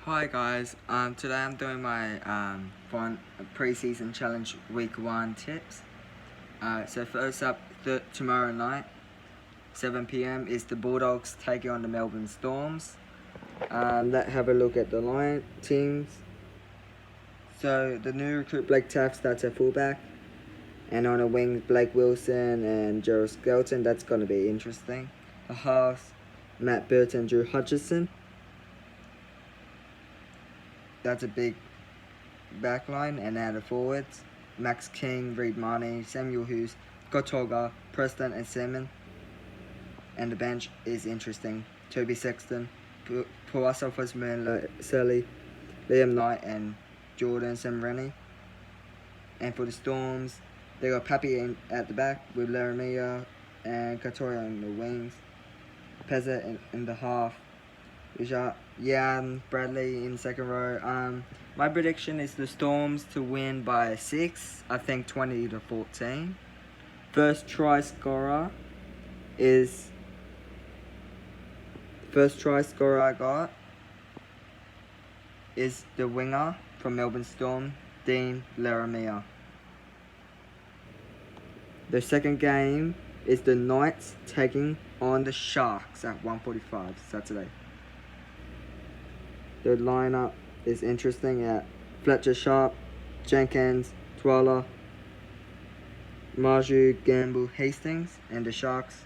Hi guys, today I'm doing my fun pre-season challenge week 1 tips. So first up, tomorrow night, 7 p.m. is the Bulldogs taking on the Melbourne Storms. Let's have a look at the Lion teams. So the new recruit Blake Taft starts at fullback, and on the wings Blake Wilson and Gerald Skelton. That's going to be interesting. The halves, Matt Burton, Drew Hutchison. That's a big backline. And now the forwards, Max King, Reid Marnie, Samuel Hughes, Kotoga, Preston and Salmon. And the bench is interesting. Toby Sexton, Puasa Surley, Liam Knight and Jordan Semreni. And for the Storms, they got Pappy at the back with Laramia and Katoya on the wings. Pezza in the half. Jan Bradley in second row. My prediction is the Storms to win by 6. I think 20-14. First try scorer I got is the winger from Melbourne Storm, Dean Laramia. The second game is the Knights taking on the Sharks at 1:45 Saturday. The lineup is interesting at Fletcher Sharp, Jenkins, Twala, Marju, Gamble, Hastings, and the Sharks.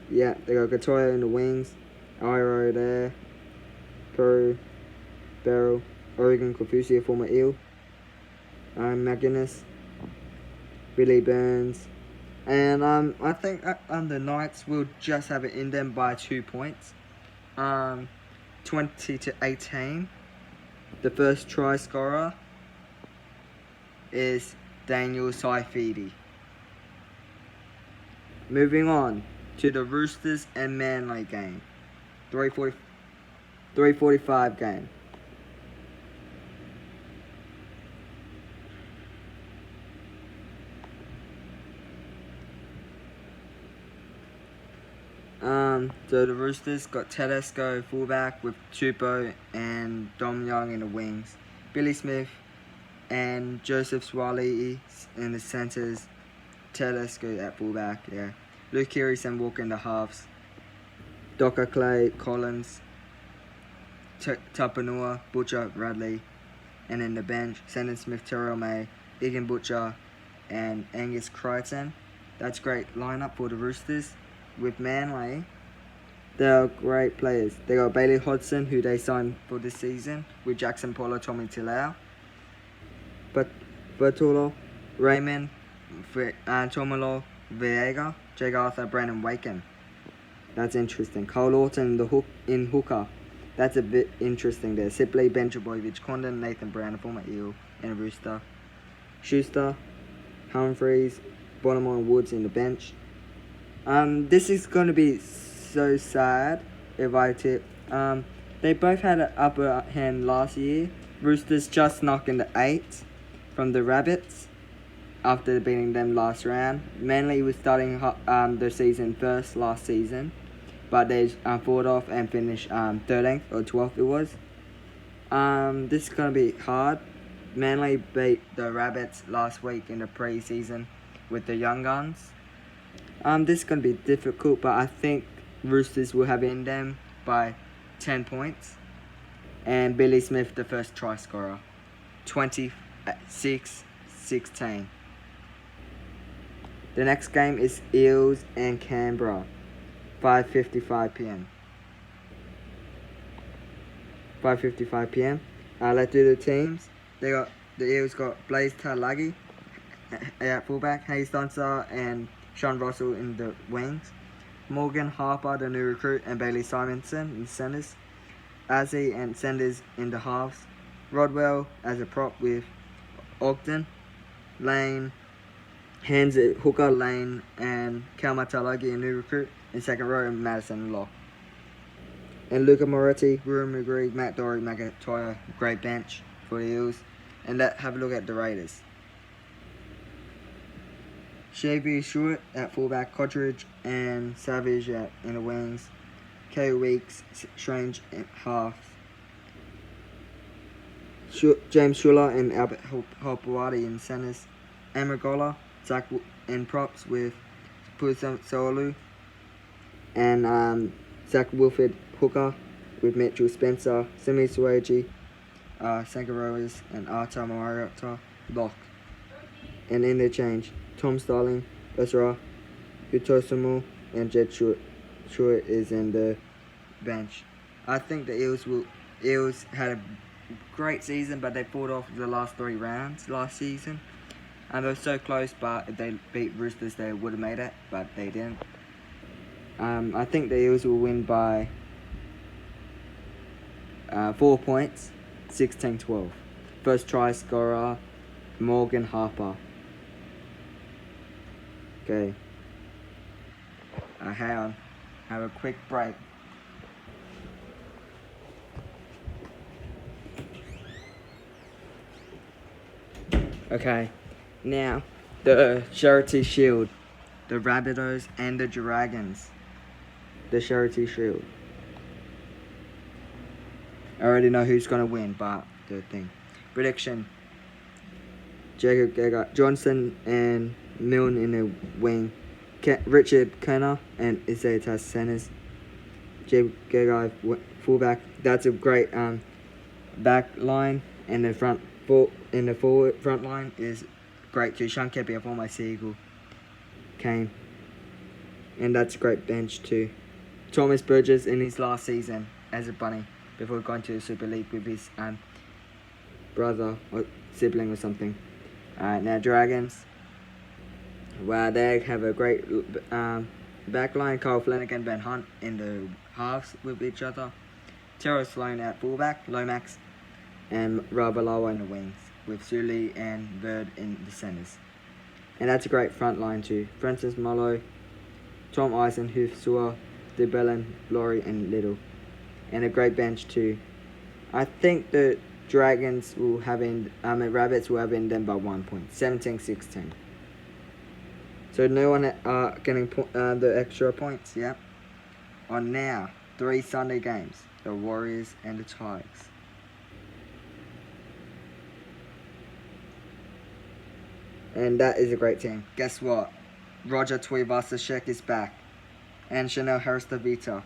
Yeah, they got Katoya in the wings, Iro there, Peru, Barrel, Oregon, Kofusi, former Eel, McGuinness, Billy Burns, and I think the Knights will just have it in them by 2 points. 20-18. The first try scorer is Daniel Saifidi. Moving on to the Roosters and Manly game. 3:45 game. So the Roosters got Tedesco fullback with Tupou and Dom Young in the wings. Billy Smith and Joseph Swali in the centres. Tedesco at fullback, yeah. Luke Keary and Walker in the halves. Docker Clay, Collins, Tapanua, Butcher, Bradley. And in the bench, Sandon Smith, Terrell May, Egan Butcher, and Angus Crichton. That's great lineup for the Roosters. With Manly, they're great players. They got Bailey Hodgson, who they signed for this season, with Jackson Polo, Tommy Tilau. But Bertolo, Raymond, Tomolo, Viega, Jake Arthur, Brandon Waken. That's interesting. Cole Orton in hooker. That's a bit interesting there. Sipley, Benjabovic, Condon, Nathan Brown, a former Eel, and a Rooster. Schuster, Humphreys, Bonamon and Woods in the bench. This is going to be so sad if I tip. They both had an upper hand last year. Roosters just knocking the 8 from the Rabbits after beating them last round. Manly was starting the season first last season, but they fought off and finished 13th or 12th it was. This is going to be hard. Manly beat the Rabbits last week in the pre-season with the Young Guns. This is going to be difficult, but I think Roosters will have it in them by 10 points. And Billy Smith, the first try scorer. 26-16. The next game is Eels and Canberra. 5:55 p.m. 5:55 p.m. Let's do the teams. The Eels got Blaze Talagi at fullback, Hayes Dunster and Sean Russell in the wings. Morgan Harper, the new recruit, and Bailey Simonson in the centres. Azzy and Sanders in the halves. Rodwell as a prop with Ogden, Lane, Hands at hooker, Lane, and Kalma Talagi, a new recruit, in second row, and Madison Lock. And Luca Moretti, Ruben McGree, Matt Dory, Magatoya, great bench for the Eels. And let's have a look at the Raiders. Shavy Stewart at fullback, Cottridge and Savage in the wings, K. Weeks, Strange at half, James Schuller and Albert Hopoate in centres. Amragola, Zach in props with Pusa Solu and Zach Wilford Hooker with Mitchell Spencer, Simi Sueji, Sangaroas and Arta Mariota lock. And interchange, Tom Starling, Ezra, Utosumu and Jed Short is in the bench. I think the Eels had a great season, but they fought off the last 3 rounds last season. And they were so close, but if they beat Roosters, they would have made it, but they didn't. I think the Eels will win by 4 points, 16-12. First try scorer, Morgan Harper. Okay. Hang on. Have a quick break. Okay. Now, the Charity Shield. The Rabbitohs and the Dragons. The Charity Shield. I already know who's going to win, but the thing. Prediction. Jacob Gagai, Johnson and Milne in the wing. Richard Kerner and Isaiah Tass centers. Jacob Gagai fullback. That's a great back line, and the front line is great too. Sean Kepi up on my Seagull came, and that's a great bench too. Thomas Burgess in his last season as a bunny before going to the Super League with his brother or sibling or something. Alright, now Dragons. Wow, they have a great backline. Kyle Flanagan, Ben Hunt in the halves with each other. Terrell Sloan at fullback, Lomax, and Ravalawa in the wings, with Sully and Bird in the centres. And that's a great front line too. Francis Mollo, Tom Eisen, Hufsua, DeBellin, Laurie and Little. And a great bench too. I think the Dragons will have Rabbits will have in them by 1 point, 17-16. So no one getting the extra points, yeah. On now, 3 Sunday games, the Warriors and the Tigers. And that is a great team. Guess what? Roger Tuivasa-Sheck is back. And Chanel Harris-Tavita.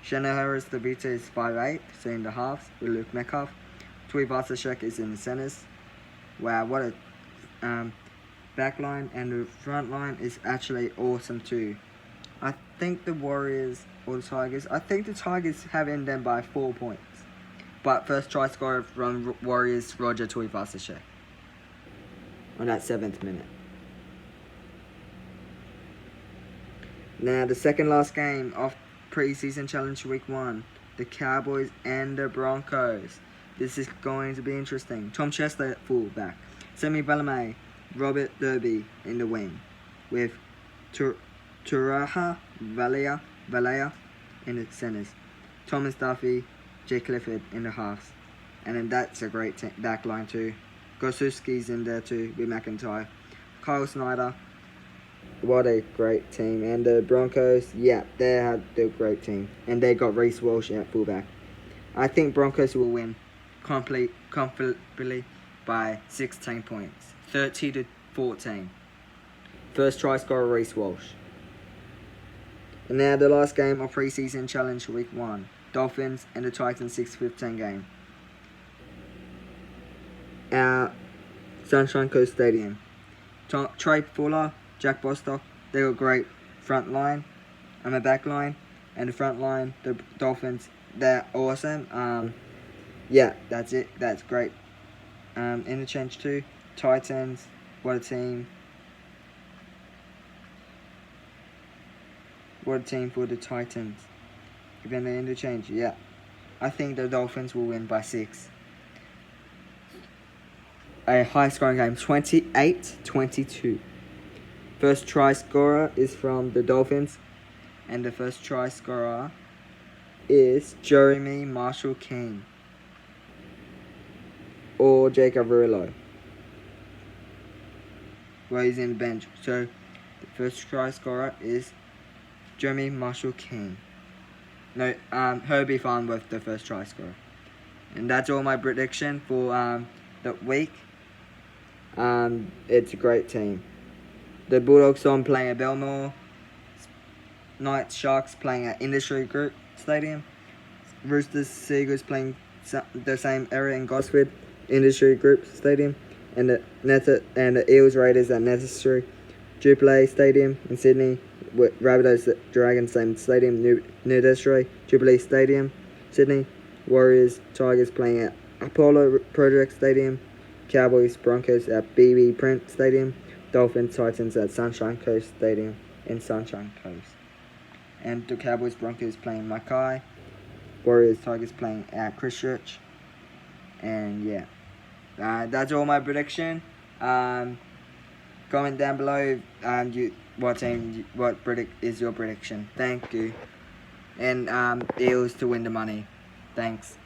Chanel Harris-Tavita is 5'8", so in the halves with Luke Metcalf. Tuivasa-Sheck is in the centres. Wow, what a back line, and the front line is actually awesome too. I think the Warriors or the Tigers, I think the Tigers have in them by 4 points. But first try scorer from Warriors, Roger Tuivasa-Sheck. On that 7th minute. Now the second last game of preseason challenge week 1. The Cowboys and the Broncos. This is going to be interesting. Tom Chester at fullback. Semi Balame, Robert Derby in the wing. With Turaha Valea in the centres. Thomas Duffy, Jay Clifford in the halves. And then that's a great back line too. Gosuski's in there too with McIntyre. Kyle Snyder. What a great team. And the Broncos, yeah, they had the great team. And they got Reece Walsh at fullback. I think Broncos will win comfortably by 16 points. 30-14. First try scorer Reece Walsh. And now the last game of preseason challenge week 1. Dolphins and the Titans 6-15 game. At Sunshine Coast Stadium. Trey Fuller, Jack Bostock, they got great front line and a back line. And the front line, the Dolphins, they're awesome. Yeah, that's it. That's great. Interchange too. Titans, what a team. What a team for the Titans. Even the interchange, yeah. I think the Dolphins will win by 6. A high scoring game, 28-22. First try scorer is from the Dolphins. And the first try scorer is Jeremy Marshall-King. Or Jake Averillo. Well, he's in the bench. So, the first try scorer is Jeremy Marshall-King. No, Herbie Farnworth, the first try scorer. And that's all my prediction for the week. It's a great team. The Bulldogs on playing at Belmore. Knights Sharks playing at Industry Group Stadium. Roosters Seagulls playing the same area in Gosford Industry Group Stadium. And the Eels Raiders at Necessary Jubilee Stadium in Sydney. Rabbitohs Dragons same stadium, New Desiree Jubilee Stadium, Sydney. Warriors Tigers playing at Apollo Project Stadium. Cowboys Broncos at BB Print Stadium. Dolphins Titans at Sunshine Coast Stadium in Sunshine Coast. And the Cowboys Broncos playing Mackay. Warriors Tigers playing at Christchurch. And yeah, that's all my prediction. Comment down below what is your prediction. Thank you. And Eels to win the money. Thanks.